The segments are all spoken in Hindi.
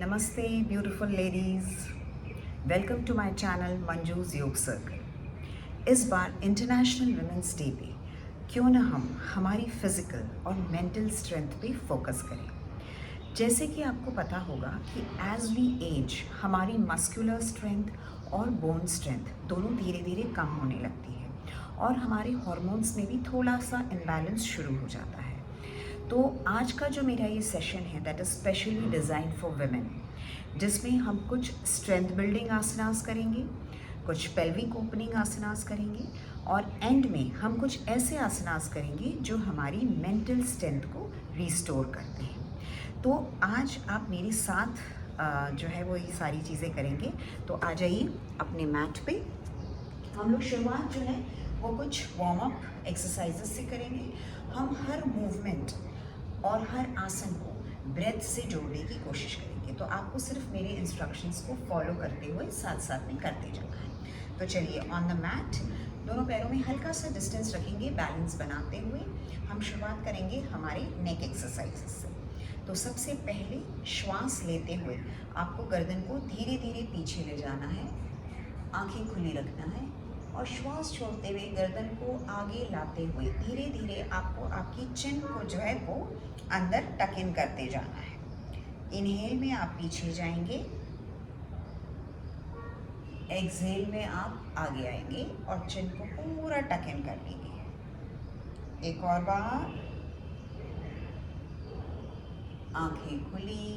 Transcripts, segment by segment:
नमस्ते beautiful ladies, welcome to my channel Manju's Yog Circle. इस बार इंटरनेशनल वुमेंस डे पे क्यों ना हम हमारी फिज़िकल और मेंटल स्ट्रेंथ पे फोकस करें। जैसे कि आपको पता होगा कि एज वी एज हमारी मस्कुलर स्ट्रेंथ और बोन स्ट्रेंथ दोनों धीरे धीरे कम होने लगती है और हमारे हार्मोन्स में भी थोड़ा सा इम्बैलेंस शुरू हो जाता है। तो आज का जो मेरा ये सेशन है that is specially design for women, जिसमें हम कुछ स्ट्रेंथ बिल्डिंग आसनास करेंगे, कुछ पेल्विक ओपनिंग आसनास करेंगे और एंड में हम कुछ ऐसे आसनास करेंगे जो हमारी मेंटल स्ट्रेंथ को रिस्टोर करते हैं। तो आज आप मेरे साथ जो है वो ये सारी चीज़ें करेंगे। तो आ जाइए अपने मैट पे। हम लोग शुरुआत जो है वो कुछ वार्म अप एक्सरसाइजेस से करेंगे। हम हर मूवमेंट और हर आसन को ब्रेथ से जोड़ने की कोशिश करेंगे। तो आपको सिर्फ मेरे इंस्ट्रक्शंस को फॉलो करते हुए साथ साथ में करते जाना है। तो चलिए ऑन द मैट दोनों पैरों में हल्का सा डिस्टेंस रखेंगे, बैलेंस बनाते हुए हम शुरुआत करेंगे हमारे नेक एक्सरसाइजेस से। तो सबसे पहले श्वास लेते हुए आपको गर्दन को धीरे धीरे पीछे ले जाना है, आंखें खुली रखना है और श्वास छोड़ते हुए गर्दन को आगे लाते हुए धीरे धीरे आपको आपकी चिन को जो है वो अंदर टक इन करते जाना है। इनहेल में आप पीछे जाएंगे, एक्सहेल में आप आगे आएंगे और चिन को पूरा टक इन कर लेंगे। एक और बार, आंखें खुली।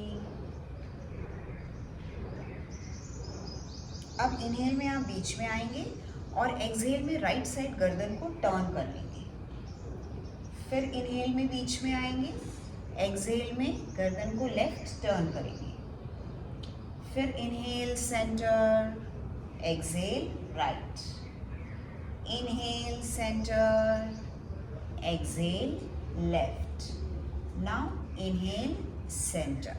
अब इनहेल में आप बीच में आएंगे और एक्सहेल में राइट साइड गर्दन को टर्न कर लेंगे। फिर इनहेल में बीच में आएंगे, एक्सहेल में गर्दन को लेफ्ट टर्न करेंगे। फिर inhale centre, exhale right, inhale centre, exhale left. Now inhale centre.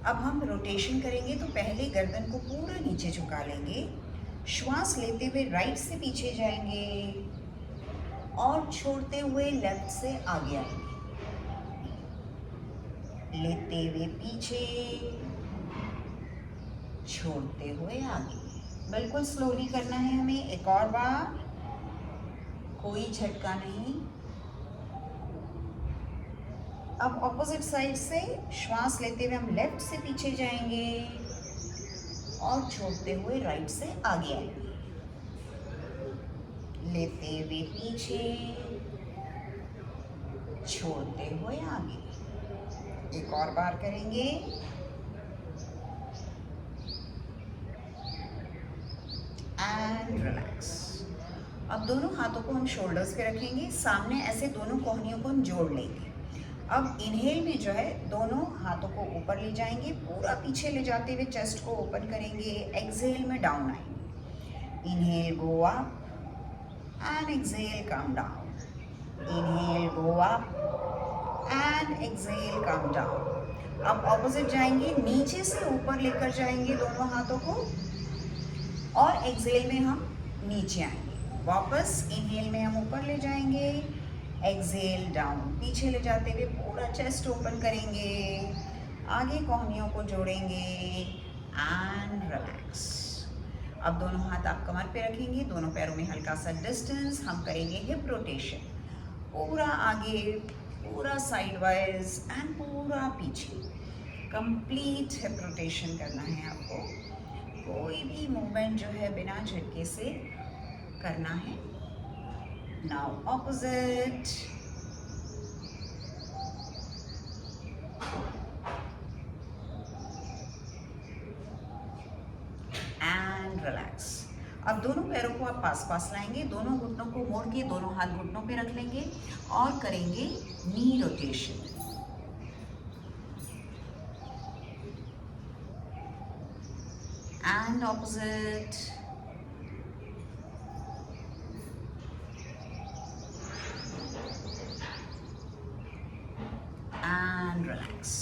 अब हम रोटेशन करेंगे। तो पहले गर्दन को पूरा नीचे झुका लेंगे, श्वास लेते हुए राइट से पीछे जाएंगे और छोड़ते हुए लेफ्ट से आगे आएंगे। लेते हुए पीछे, छोड़ते हुए आगे। बिल्कुल स्लोली करना है हमें। एक और बार, कोई झटका नहीं। अब ऑपोजिट साइड से श्वास लेते हुए हम लेफ्ट से पीछे जाएंगे और छोड़ते हुए राइट से आगे आएंगे। लेते हुए पीछे, छोड़ते हुए आगे। एक और बार करेंगे। And relax. अब दोनों हाथों को हम शोल्डर्स पे रखेंगे, सामने ऐसे दोनों कोहनियों को हम जोड़ लेंगे। अब इनहेल में जो है दोनों हाथों को ऊपर ले जाएंगे, पूरा पीछे ले जाते हुए चेस्ट को ओपन करेंगे। एक्सहेल में डाउन आएंगे। Inhale go up and exhale come down. Inhale go up and exhale come down. अब ऑपोजिट जाएंगे, नीचे से ऊपर लेकर जाएंगे दोनों हाथों को और एक्सहेल में हम नीचे आएंगे। वापस इनहेल में हम ऊपर ले जाएंगे, एक्सहेल डाउन। पीछे ले जाते हुए पूरा चेस्ट ओपन करेंगे, आगे कोहनियों को जोड़ेंगे एंड रिलैक्स। अब दोनों हाथ आप कमर पे रखेंगे, दोनों पैरों में हल्का सा डिस्टेंस। हम करेंगे हिप रोटेशन, पूरा आगे, पूरा साइड वाइज एंड पूरा पीछे। कंप्लीट हिप रोटेशन करना है आपको। कोई भी मूवमेंट जो है बिना झटके से करना है। Now opposite. And relax. अब दोनों पैरों को आप पास पास लाएंगे, दोनों घुटनों को मोड़ के दोनों हाथ घुटनों पे रख लेंगे और करेंगे knee rotation. And opposite. And relax.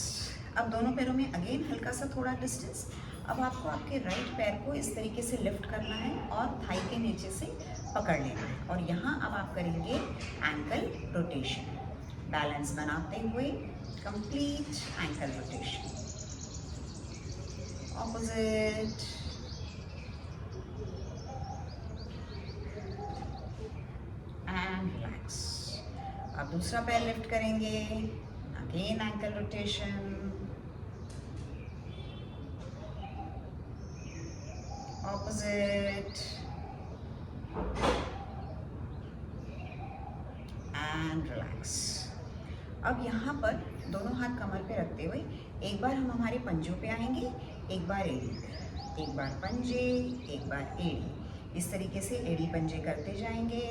अब दोनों पैरों में अगेन हल्का सा थोड़ा डिस्टेंस। अब आपको आपके राइट पैर को इस तरीके से लिफ्ट करना है और थाई के नीचे से पकड़ लेना है और यहाँ अब आप करेंगे एंकल रोटेशन। बैलेंस बनाते हुए complete ankle rotation. opposite, and relax. अब दूसरा पैर लिफ्ट करेंगे, again ankle rotation, opposite, and relax. अब यहाँ पर दोनों हाथ कमर पे रखते हुए एक बार हम हमारे पंजों पे आएंगे, एक बार एड़ी पे, एक बार पंजे, एक बार एड़ी। इस तरीके से एड़ी पंजे करते जाएंगे।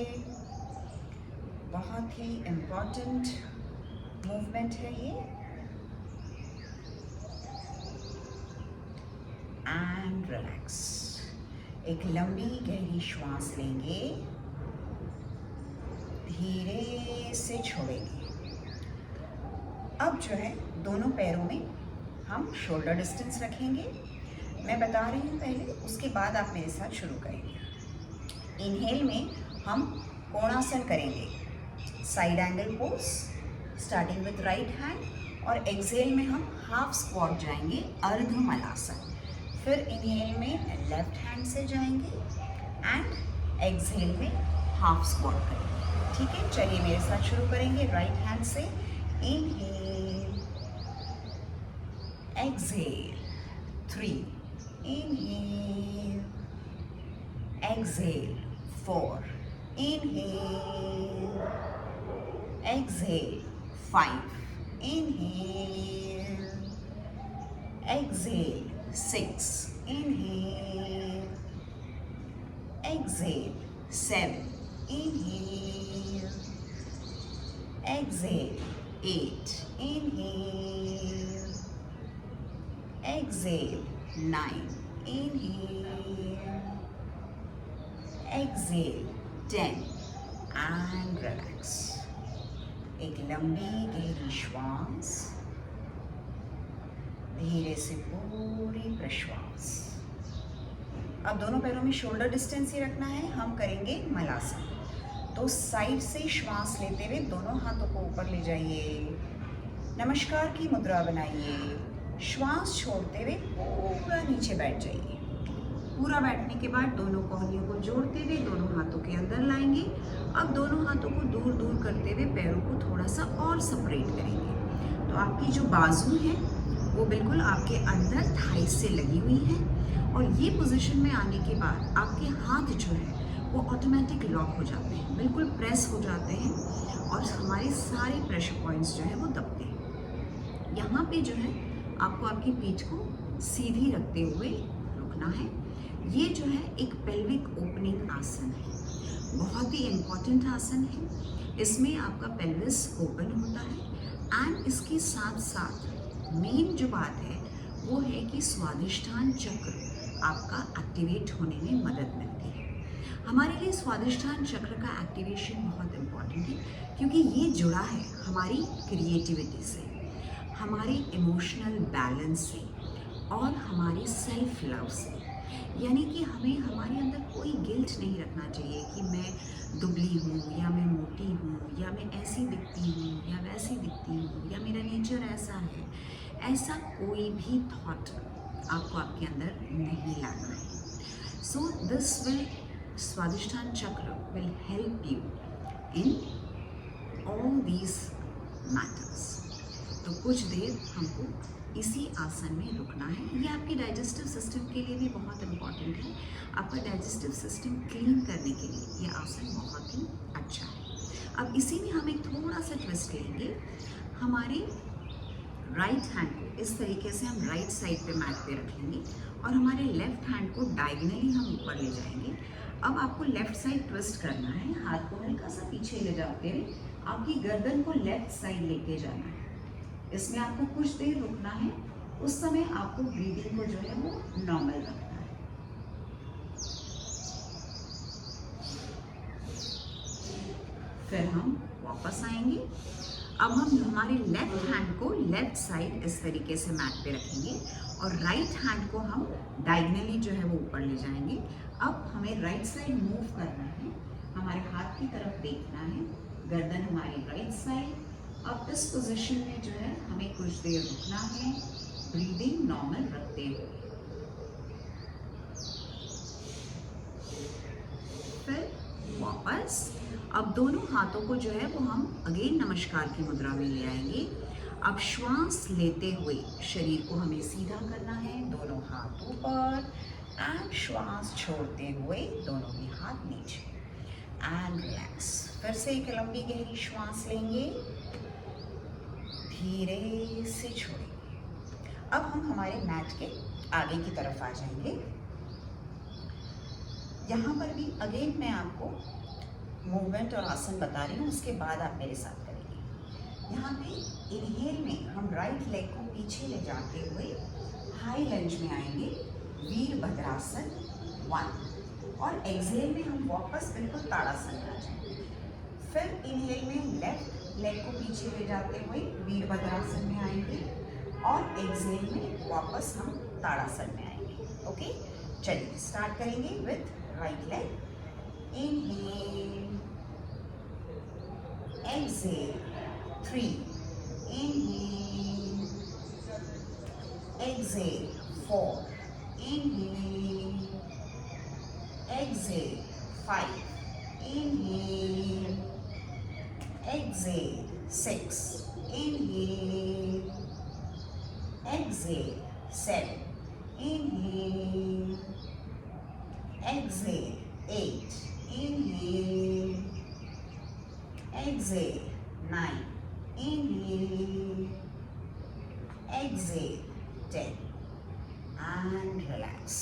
बहुत ही इम्पॉर्टेंट मूवमेंट है ये। And relax. एक लंबी गहरी श्वास लेंगे, धीरे से छोड़ेंगे। अब जो है दोनों पैरों में हम शोल्डर डिस्टेंस रखेंगे। मैं बता रही हूँ पहले, उसके बाद आप मेरे साथ शुरू करेंगे। इनहेल में हम कोणासन करेंगे, side angle pose starting with right hand, और एक्सहेल में हम हाफ स्क्वाट जाएंगे, अर्ध मलासन। फिर इनहेल में लेफ्ट हैंड से जाएंगे एंड एक्सहेल में हाफ स्क्वाट करेंगे। ठीक है, चलिए मेरे साथ शुरू करेंगे। राइट हैंड से inhale, exhale, 3, inhale, exhale, 4, inhale, exhale, 5, inhale, exhale, 6, inhale, exhale, 7, inhale, exhale, 8, inhale, exhale, 9, inhale, exhale, 10, and relax. एक लंबी गहरी श्वास, धीरे से पूरी प्रश्वास। अब दोनों पैरों में शोल्डर डिस्टेंस ही रखना है। हम करेंगे मलासन। तो साइड से श्वास लेते हुए दोनों हाथों को ऊपर ले जाइए, नमस्कार की मुद्रा बनाइए। श्वास छोड़ते हुए पूरा नीचे बैठ जाइए। पूरा बैठने के बाद दोनों कोहनियों को जोड़ते हुए दोनों हाथों के अंदर लाएंगे। अब दोनों हाथों को दूर दूर करते हुए पैरों को थोड़ा सा और सेपरेट करेंगे। तो आपकी जो बाजू है वो बिल्कुल आपके अंदर थाई से लगी हुई है, और ये पोजीशन में आने के बाद आपके हाथ जो है वो ऑटोमेटिक लॉक हो जाते हैं, बिल्कुल प्रेस हो जाते हैं, और हमारे सारे प्रेशर पॉइंट्स जो है वो दबते हैं। यहाँ पे जो है आपको आपकी पीठ को सीधी रखते हुए रुकना है। ये जो है एक पेल्विक ओपनिंग आसन है, बहुत ही इम्पॉर्टेंट आसन है। इसमें आपका पेल्विस ओपन होता है, एंड इसके साथ साथ मेन जो बात है वो है कि स्वादिष्ठान चक्र आपका एक्टिवेट होने में मदद मिलती है। हमारे लिए स्वादिष्ठान चक्र का एक्टिवेशन बहुत इम्पॉर्टेंट है, क्योंकि ये जुड़ा है हमारी क्रिएटिविटी से, हमारे इमोशनल बैलेंस से, और हमारे सेल्फ लव से। यानी कि हमें हमारे अंदर कोई गिल्ट नहीं रखना चाहिए कि मैं दुबली हूँ, या मैं मोटी हूँ, या मैं ऐसी दिखती हूँ, या वैसी दिखती हूँ, या मेरा नेचर ऐसा है। ऐसा कोई भी थॉट आपको आपके अंदर नहीं लाना है। सो दिस विल, स्वादिष्ठान चक्र will help you in all these matters. तो कुछ देर हमको इसी आसन में रुकना है। ये आपके डाइजेस्टिव सिस्टम के लिए भी बहुत इम्पॉर्टेंट है। आपका डाइजेस्टिव सिस्टम क्लीन करने के लिए ये आसन बहुत ही अच्छा है। अब इसी में हम एक थोड़ा सा ट्विस्ट लेंगे। हमारे राइट हैंड को इस तरीके से हम राइट साइड पे मैट पे रखेंगे, और हमारे लेफ्ट हैंड को डायगनली हम ऊपर ले जाएंगे। अब आपको लेफ्ट साइड ट्विस्ट करना है। हाथ को हल्का सा पीछे ले जाते हुए आपकी गर्दन को लेफ्ट साइड लेके जाना है। इसमें आपको कुछ देर रुकना है। उस समय आपको ब्रीदिंग को जो है वो नॉर्मल रखना है। फिर हम वापस आएंगे। अब हम हमारे लेफ्ट हैंड को लेफ्ट साइड इस तरीके से मैट पे रखेंगे, और राइट हैंड को हम डायगनली जो है वो ऊपर ले जाएंगे। अब हमें राइट साइड मूव करना है, हमारे हाथ की तरफ देखना है, गर्दन हमारी राइट साइड। अब इस पोजीशन में जो है हमें कुछ देर रुकना है, ब्रीदिंग नॉर्मल रखते हुए। फिर वापस। अब दोनों हाथों को जो है वो हम अगेन नमस्कार की मुद्रा में ले आएंगे। अब श्वास लेते हुए शरीर को हमें सीधा करना है, दोनों हाथ ऊपर, एंड श्वास छोड़ते हुए दोनों ही हाथ नीचे, एंड रिलैक्स। फिर से एक लंबी गहरी श्वास लेंगे, धीरे से छोड़ेंगे। अब हम हमारे मैट के आगे की तरफ आ जाएंगे। यहाँ पर भी अगेन मैं आपको मूवमेंट और आसन बता रही हूँ, उसके बाद आप मेरे साथ करेंगे। यहाँ पे इनहेल में हम राइट लेग को पीछे ले जाते हुए हाई लंज में आएंगे, वीरभद्रासन 1, और एक्सहेल में हम वापस बिल्कुल ताड़ासन में आ जाएंगे। फिर इनहेल में लेफ्ट लेग को पीछे ले जाते हुए वीरभद्रासन में आएंगे, और एक्सहेल में वापस हम ताड़ासन में आएंगे। ओके, चलिए स्टार्ट करेंगे with right leg. Inhale, exhale 3, inhale, exhale 4, inhale, exhale 5, inhale, exhale 6, inhale, exhale 7, inhale, exhale 8, inhale, exhale 9, inhale, exhale 10, and relax।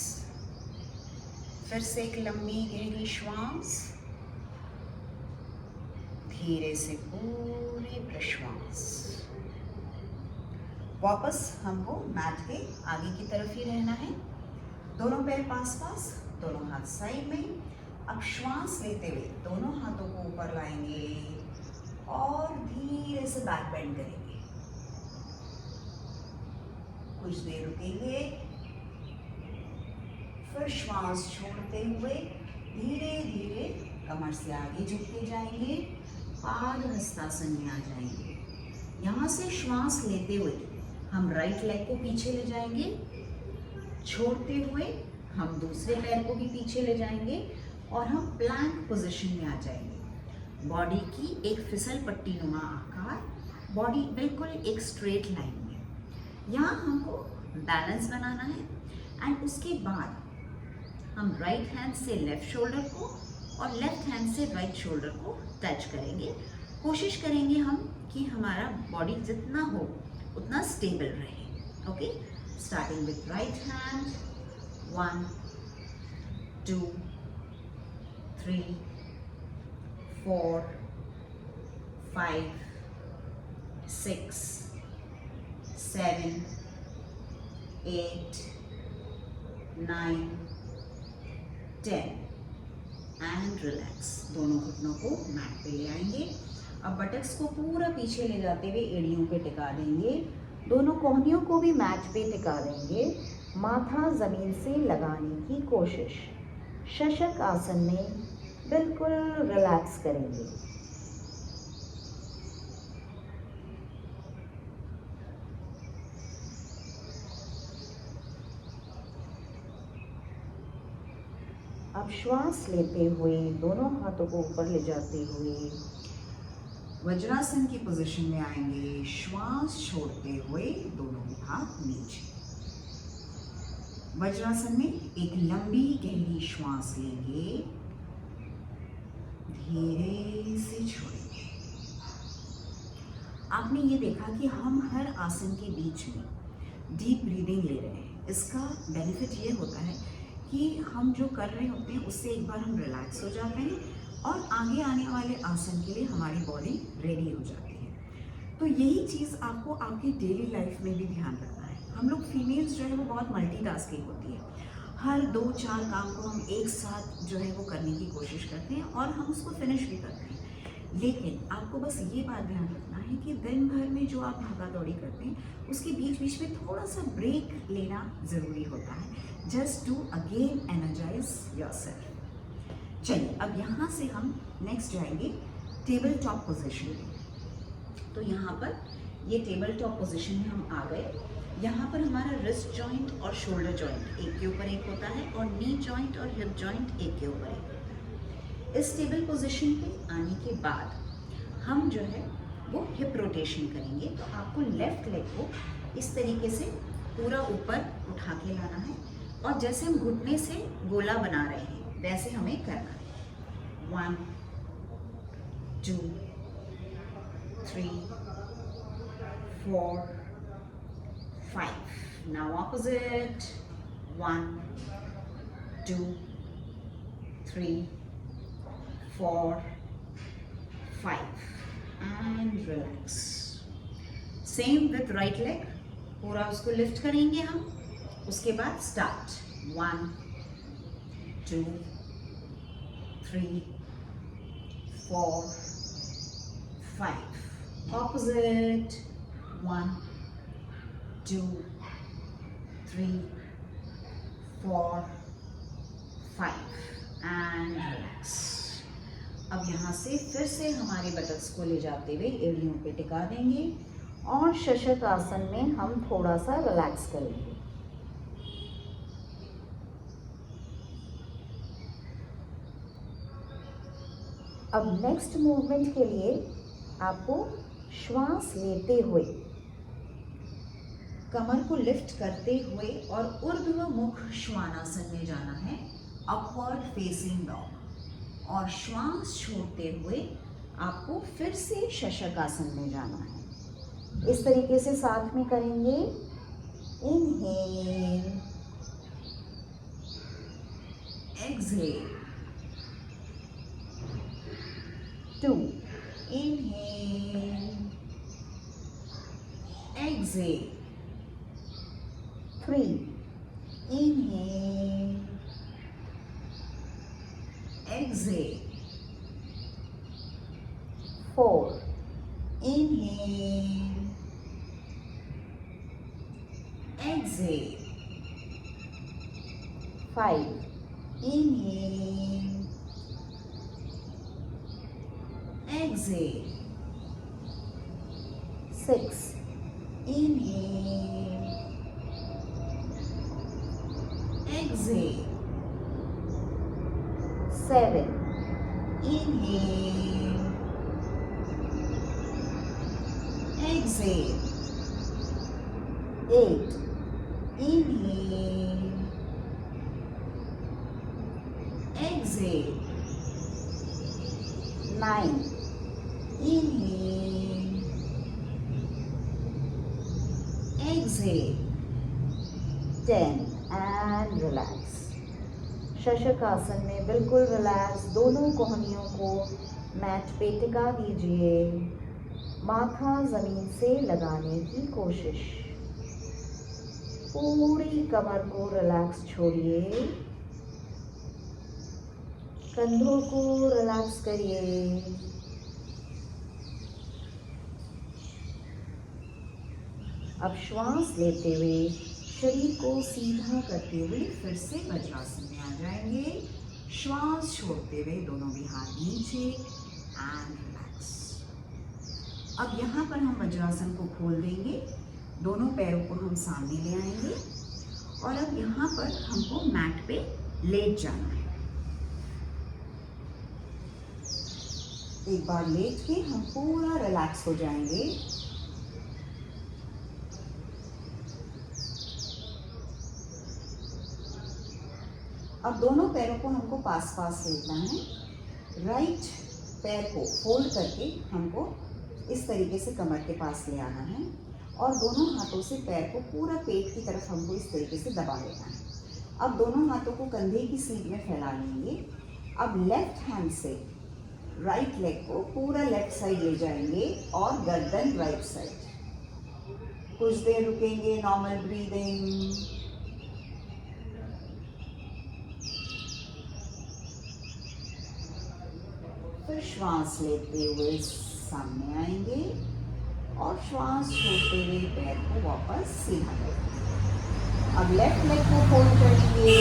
फिर से एक लंबी गहरी श्वास, धीरे से पूरे प्रश्वास। वापस हमको मैट के आगे की तरफ ही रहना है, दोनों पैर पास पास, दोनों हाथ साइड में। अब श्वास लेते हुए दोनों हाथों को ऊपर लाएंगे और धीरे से बैक बेंड करेंगे। कुछ देर रुकेंगे, फिर श्वास छोड़ते हुए धीरे धीरे कमर से आगे झुकते जाएंगे, पाद हस्तासन में आ जाएंगे। यहाँ से श्वास लेते हुए हम राइट लेग को पीछे ले जाएंगे, छोड़ते हुए हम दूसरे पैर को भी पीछे ले जाएंगे, और हम प्लैंक पोजीशन में आ जाएंगे। बॉडी की एक फिसल पट्टी नुमा आकार, बॉडी बिल्कुल एक स्ट्रेट लाइन में। यहाँ हमको बैलेंस बनाना है, एंड उसके बाद हम राइट हैंड से लेफ्ट शोल्डर को और लेफ्ट हैंड से राइट शोल्डर को टच करेंगे। कोशिश करेंगे हम कि हमारा बॉडी जितना हो उतना स्टेबल रहे। Okay, starting with right hand, 1 2 3 4 5 6 7 8 9 10, and relax. दोनों घुटनों को मैट पे ले आएंगे। अब बटक्स को पूरा पीछे ले जाते हुए एड़ियों पे टिका देंगे, दोनों कोहनियों को भी मैट पे टिका देंगे। माथा ज़मीन से लगाने की कोशिश। शशक आसन में बिल्कुल रिलैक्स करेंगे। अब श्वास लेते हुए दोनों हाथों को ऊपर ले जाते हुए वज्रासन की पोजीशन में आएंगे। श्वास छोड़ते हुए दोनों हाथ नीचे। वज्रासन में एक लंबी गहरी श्वास लेंगे, धीरे से छोड़ेंगे। आपने ये देखा कि हम हर आसन के बीच में डीप ब्रीदिंग ले रहे हैं। इसका बेनिफिट ये होता है कि हम जो कर रहे होते हैं उससे एक बार हम रिलैक्स हो जाते हैं और आगे आने वाले आसन के लिए हमारी बॉडी रेडी हो जाती है। तो यही चीज़ आपको आपकी डेली लाइफ में भी ध्यान रखना है। हम लोग फीमेल्स जो है वो बहुत मल्टीटास्किंग होती है, हर 2-4 काम को हम एक साथ जो है वो करने की कोशिश करते हैं और हम उसको फिनिश भी करते हैं। लेकिन आपको बस ये बात ध्यान रखना है कि दिन भर में जो आप भागा दौड़ी करते हैं उसके बीच बीच में थोड़ा सा ब्रेक लेना ज़रूरी होता है, just to again energise yourself. चलिए अब यहाँ से हम नेक्स्ट जाएंगे टेबल टॉप पोजीशन में। तो यहाँ पर ये टेबल टॉप पोजीशन में हम आ गए। यहाँ पर हमारा रिस्ट जॉइंट और शोल्डर जॉइंट एक के ऊपर एक होता है और नी जॉइंट और हिप जॉइंट एक के ऊपर एक होता है। इस स्टेबल पोजीशन पे आने के बाद हम जो है वो हिप रोटेशन करेंगे। तो आपको लेफ्ट लेग को इस तरीके से पूरा ऊपर उठा के लाना है और जैसे हम घुटने से गोला बना रहे हैं वैसे हमें करना है। 1 2 3 4 5. Now opposite. 1 2 3 4 5 and relax. Same with right leg. पूरा उसको लिफ्ट करेंगे हम। उसके बाद स्टार्ट। 1 2 3 4 5. Opposite. 1 2 3 4 5 and relax. अब यहाँ से फिर से हमारे बटक्स को ले जाते हुए एड़ियों पे टिका देंगे और शशक आसन में हम थोड़ा सा रिलैक्स करेंगे। अब नेक्स्ट मूवमेंट के लिए आपको श्वास लेते हुए कमर को लिफ्ट करते हुए और ऊर्ध्वमुख श्वानासन में जाना है, अपवर्ड फेसिंग डॉग। और श्वास छोड़ते हुए आपको फिर से शशक आसन में जाना है। इस तरीके से साथ में करेंगे। Inhale, exhale, 2 inhale, exhale, 3 inhale, exhale, 4 inhale, exhale, 5 inhale, exhale, 6 inhale, exhale, 7 inhale, exhale, 8 inhale, exhale, 9 inhale, exhale, 10 and relax. शशक आसन में बिल्कुल रिलैक्स, दोनों कोहनियों को मैट पे टिका दीजिए, माथा जमीन से लगाने की कोशिश। पूरी कमर को रिलैक्स छोड़िए, कंधों को रिलैक्स करिए। अब श्वास लेते हुए शरीर को सीधा करते हुए फिर से वज्रासन में आ जाएंगे। श्वास छोड़ते हुए दोनों भी हाथ नीचे एंड रिलैक्स। अब यहाँ पर हम वज्रासन को खोल देंगे, दोनों पैरों को हम सामने ले आएंगे और अब यहाँ पर हमको मैट पे लेट जाना है। एक बार लेट के हम पूरा रिलैक्स हो जाएंगे। अब दोनों पैरों को हमको पास पास लेना है। राइट पैर को फोल्ड करके हमको इस तरीके से कमर के पास ले आना है और दोनों हाथों से पैर को पूरा पेट की तरफ हमको इस तरीके से दबा लेना है। अब दोनों हाथों को कंधे की सीध में फैला लेंगे। अब लेफ्ट हैंड से राइट लेग को पूरा लेफ्ट साइड ले जाएंगे और गर्दन राइट साइड। कुछ देर रुकेंगे, नॉर्मल ब्रीदिंग। फिर श्वास लेते हुए सामने आएंगे और श्वास छोड़ते हुए पैर को वापस सीधा करेंगे। अब लेफ्ट लेग को फोल्ड करेंगे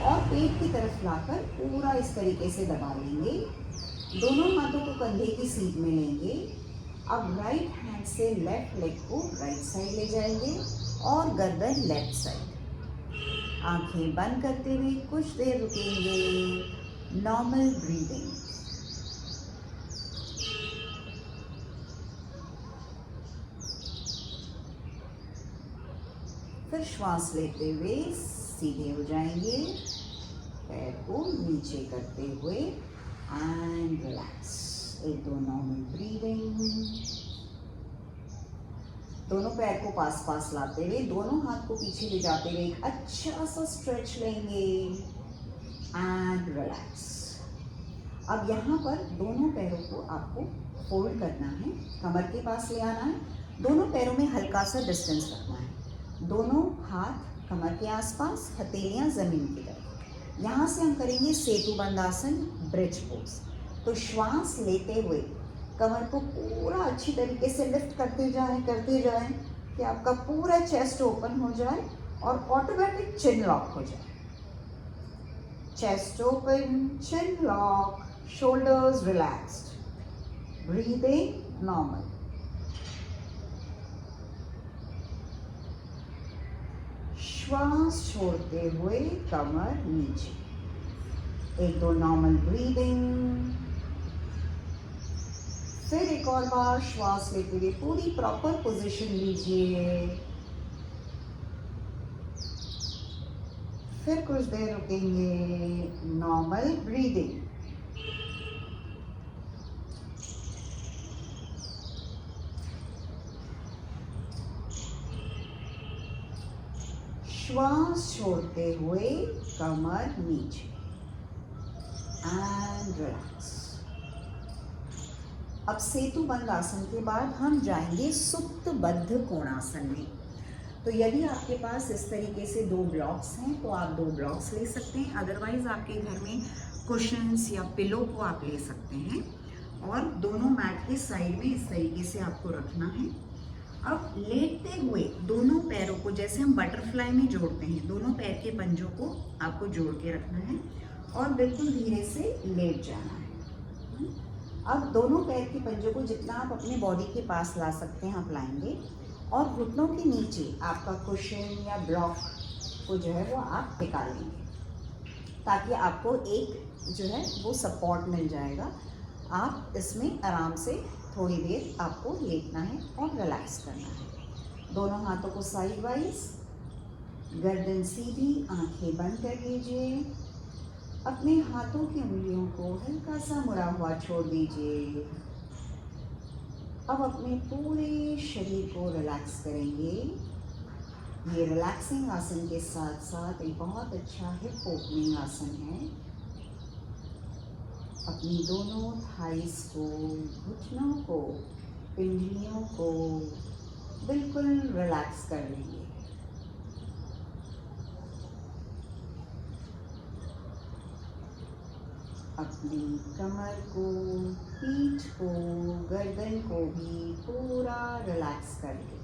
और पेट की तरफ लाकर पूरा इस तरीके से दबा लेंगे। दोनों हाथों को कंधे की सीध में लेंगे। अब राइट हैंड से लेफ्ट लेग को राइट साइड ले जाएंगे और गर्दन लेफ्ट साइड। आंखें बंद करते हुए कुछ देर रुकेंगे। Normal breathing. फिर श्वास लेते हुए सीधे हो जाएंगे, पैर को नीचे करते हुए एंड रिलैक्स। एक दो नॉर्मल ब्रीदिंग। दोनों पैर को पास पास लाते हुए दोनों हाथ को पीछे ले जाते हुए एक अच्छा सा स्ट्रेच लेंगे एंड रिलैक्स। अब यहाँ पर दोनों पैरों को आपको फोल्ड करना है, कमर के पास ले आना है, दोनों पैरों में हल्का सा डिस्टेंस रखना है। दोनों हाथ कमर के आसपास, हथेलियाँ ज़मीन की तरफ। यहाँ से हम करेंगे सेतु बंद आसन, ब्रिज पोज। तो श्वास लेते हुए कमर को पूरा अच्छी तरीके से लिफ्ट करते जाएं कि आपका पूरा चेस्ट ओपन हो जाए और ऑटोमेटिक चिन लॉक हो जाए। Chest open, chin lock, shoulders relaxed, breathing normal. श्वास छोड़ते हुए कमर नीचे। एक दो नॉर्मल ब्रीदिंग। फिर एक और बार श्वास लेते हुए पूरी प्रॉपर पोजीशन लीजिए। फिर कुछ देर रुकेंगे। Normal breathing. श्वास छोड़ते हुए कमर नीचे एंड रिलैक्स। अब सेतु बंद आसन के बाद हम जाएंगे सुप्त बद्ध कोणासन में। तो यदि आपके पास इस तरीके से दो ब्लॉक्स हैं तो आप दो ब्लॉक्स ले सकते हैं, अदरवाइज आपके घर में कुशन्स या पिलो को आप ले सकते हैं और दोनों मैट के साइड में इस तरीके से आपको रखना है। अब लेटते हुए दोनों पैरों को जैसे हम बटरफ्लाई में जोड़ते हैं, दोनों पैर के पंजों को आपको जोड़ के रखना है और बिल्कुल धीरे से लेट जाना है। अब दोनों पैर के पंजों को जितना आप अपने बॉडी के पास ला सकते हैं आप लाएंगे और घुटनों के नीचे आपका कुशन या ब्लॉक को जो है वो आप निकालेंगे ताकि आपको एक जो है वो सपोर्ट मिल जाएगा। आप इसमें आराम से थोड़ी देर आपको लेटना है और रिलैक्स करना है। दोनों हाथों को साइड वाइज, गर्दन सीधी, आंखें बंद कर लीजिए। अपने हाथों की उंगलियों को हल्का सा मुड़ा हुआ छोड़ दीजिए। अब अपने पूरे शरीर को रिलैक्स करेंगे। ये रिलैक्सिंग आसन के साथ साथ एक बहुत अच्छा हिप ओपनिंग आसन है। अपनी दोनों थाइस को, घुटनों को, पिंडलियों को बिल्कुल रिलैक्स कर लेंगे। अपनी कमर को, पीठ को, गर्दन को भी पूरा रिलैक्स कर ले।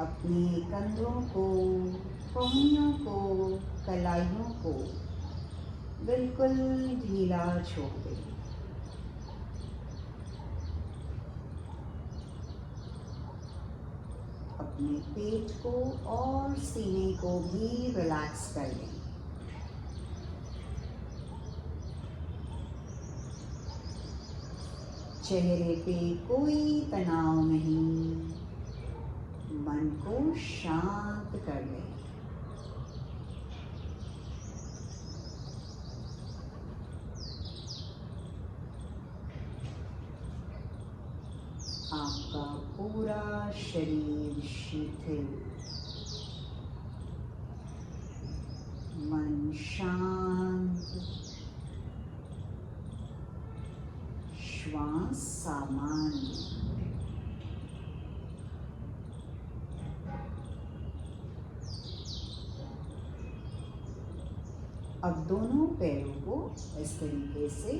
अपने कंधों को, कोहनियों को, कलाइयों को बिल्कुल ढीला छोड़ दें। अपने पेट को और सीने को भी रिलैक्स कर लें। चेहरे पे कोई तनाव नहीं, मन को शांत कर लें। आपका पूरा शरीर शिथिल, मन शांत, श्वास सामान्य। अब दोनों पैरों को इस तरीके से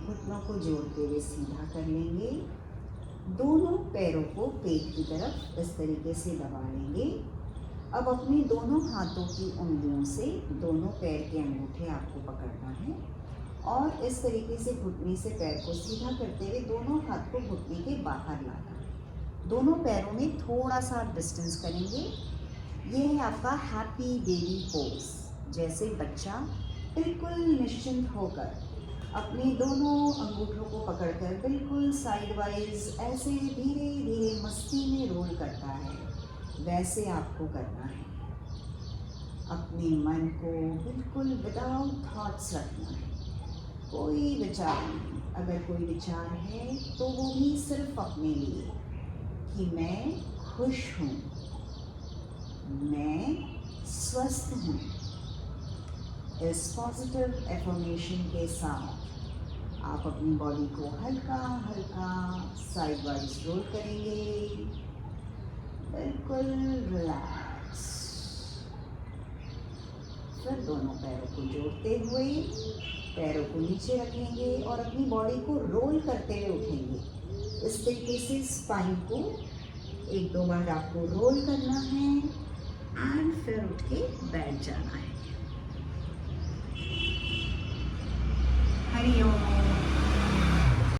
घुटनों को जोड़ते हुए सीधा कर लेंगे। दोनों पैरों को पेट की तरफ इस तरीके से दबा लेंगे। अब अपने दोनों हाथों की उंगलियों से दोनों पैर के अंगूठे आपको पकड़ना है और इस तरीके से घुटने से पैर को सीधा करते हुए दोनों हाथ को घुटने के बाहर लाना। दोनों पैरों में थोड़ा सा आप डिस्टेंस करेंगे। ये है आपका हैप्पी बेबी पोज। जैसे बच्चा बिल्कुल निश्चिंत होकर अपने दोनों अंगूठों को पकड़कर बिल्कुल साइड वाइज ऐसे धीरे धीरे मस्ती में रोल करता है, वैसे आपको करना है। अपने मन को बिल्कुल विदाउट थॉट्स रखना है, कोई विचार नहीं। अगर कोई विचार है तो वो भी सिर्फ अपने लिए कि मैं खुश हूँ, मैं स्वस्थ हूँ। इस पॉजिटिव एफर्मेशन के साथ आप अपनी बॉडी को हल्का हल्का साइड वाइज रोल करेंगे, बिल्कुल रिलैक्स। फिर दोनों पैरों को जोड़ते हुए पैरों को नीचे रखेंगे और अपनी बॉडी को रोल करते हुए उठेंगे। इस तरीके से स्पाइन को 1-2 बार आपको रोल करना है एंड फिर उठ के बैठ जाना है।